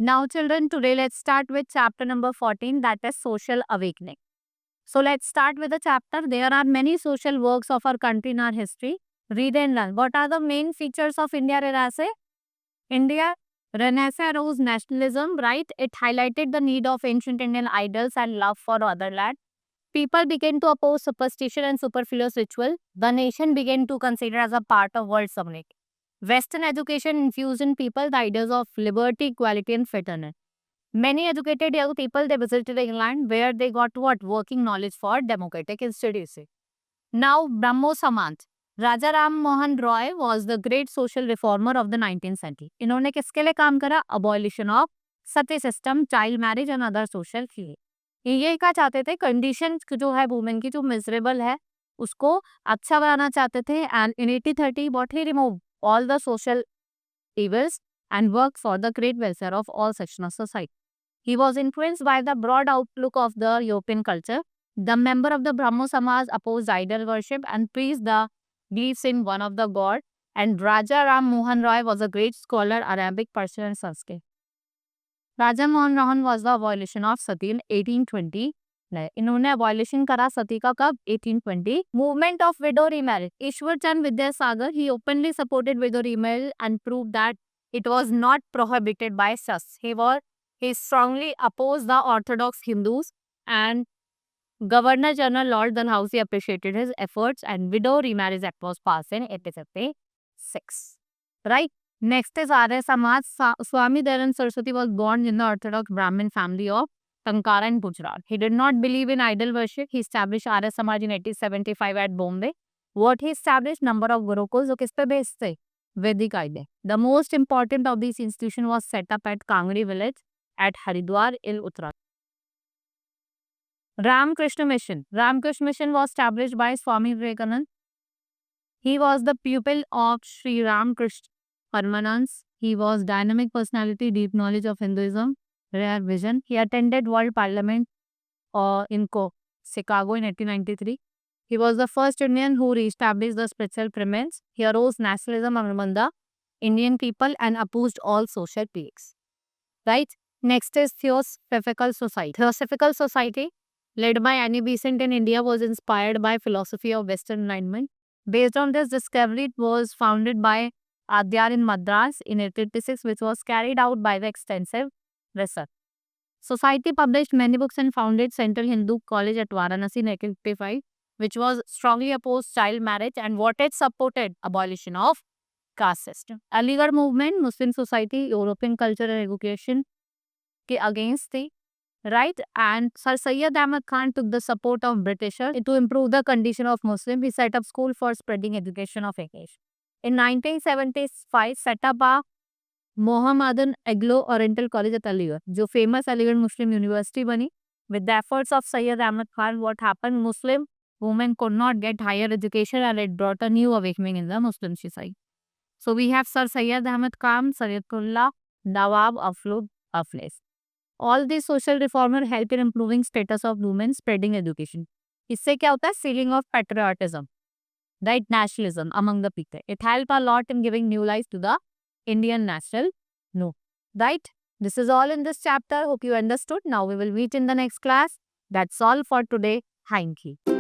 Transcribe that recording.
Now children, today let's start with chapter number 14, that is social awakening. So let's start with the chapter. There are many social works of our country in our history. Read and learn. What are the main features of India Renaissance? India Renaissance arose nationalism, right? It highlighted the need of ancient Indian idols and love for otherland. People began to oppose superstition and superfluous ritual. The nation began to consider as a part of world community. Western education infused in people the ideas of liberty, equality, and fraternity. Many educated young people they visited England where they got what working knowledge for democratic institutions. Now Brahmo Samaj. Raja Ram Mohan Roy was the great social reformer of the 19th century. इन्होंने किसके लिए काम करा? Abolition of Sati system, child marriage and other social के लिए। ये क्या चाहते थे? कंडीशन जो है वुमेन की जो मिजरेबल है उसको अच्छा बनाना चाहते थे। And in 1830 what he remove all the social evils and worked for the great welfare of all sections of society. He was influenced by the broad outlook of the European culture. The member of the Brahmo Samaj opposed idol worship and praised the beliefs in one of the god. And Raja Ram Mohan Roy was a great scholar, Arabic, Persian, and Sanskrit. Raja Mohan Roy was the abolition of sati in 1820. इन्होंने abolition करा सती का कब? 1820. Movement of widow remarriage. Ishwar Chand Vidyasagar, he openly supported widow remarriage and proved that it was not prohibited by Shas. He strongly opposed the Orthodox Hindus, and Governor General Lord Dalhousie appreciated his efforts, and Widow Remarriage Act was passed in 1856. Right? Next is Arya Samaj. Swami Dayanand Saraswati was born in the Orthodox Brahmin family of Tankara and Gujarat. He did not believe in idol worship. He established Arya Samaj in 1875 at Bombay. What he established? Number of gurukuls. जो किस पे based थे? Vedic idea. The most important of these institutions was set up at Kangri village at Haridwar in Uttarakhand. Ramakrishna Mission. Ramakrishna Mission was established by Swami Vivekananda. He was the pupil of Sri Ramakrishna Paramanans. He was dynamic personality, deep knowledge of Hinduism, rare vision. He attended World Parliament in Chicago in 1893. He was the first Indian who re-established the spiritual premise. He arose nationalism among the Indian people and opposed all social peaks. Right? Next is Theosophical Society. Theosophical Society, led by Annie Besant in India, was inspired by philosophy of Western Enlightenment. Based on this discovery, it was founded by Adyar in Madras in 1886, which was carried out by the extensive research. Society published many books and founded Central Hindu College at Varanasi in 1855, which was strongly opposed child marriage and what it supported abolition of caste system. Aligarh movement, Muslim society, European culture and education के against थी, right? And Sir Syed Ahmad Khan took the support of Britishers to improve the condition of Muslims. He set up school for spreading education of English. In 1975, set up a Mohammedan Anglo-Oriental College at Aligarh, जो famous Aligarh Muslim University बनी. With the efforts of Syed Ahmad Khan, what happened? Muslim women could not get higher education and it brought a new awakening in the Muslim society. So we have Sir Syed Ahmad Khan, Sayyidullah, Nawab Aflud Afles. All these social reformers help in improving status of women, spreading education. इससे क्या होता है? Sealing of patriotism, right? Nationalism among the people. It helped a lot in giving new life to the Indian national note, right? This is all in this chapter. Hope you understood. Now we will meet in the next class. That's all for today. Thank you.